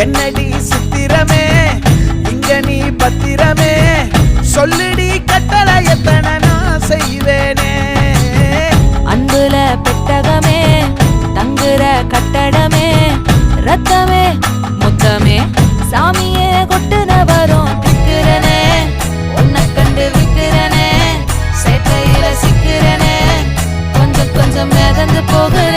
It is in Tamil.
என்னடி சித்திரமே இங்க நீ பத்திரமே சொல்லுடி கட்டளை எத்தனை நான் செய்வேனே அன்புல பெட்டகமே தங்குற கட்டடமே ரத்தமே முத்தமே சாமியே கொட்டுன வரும் திக்கிறனே உன்னை கண்டு விக்கிறனே சேட்டையில சிக்கிறனே கொஞ்சம் கொஞ்சம் மிதந்து போகுற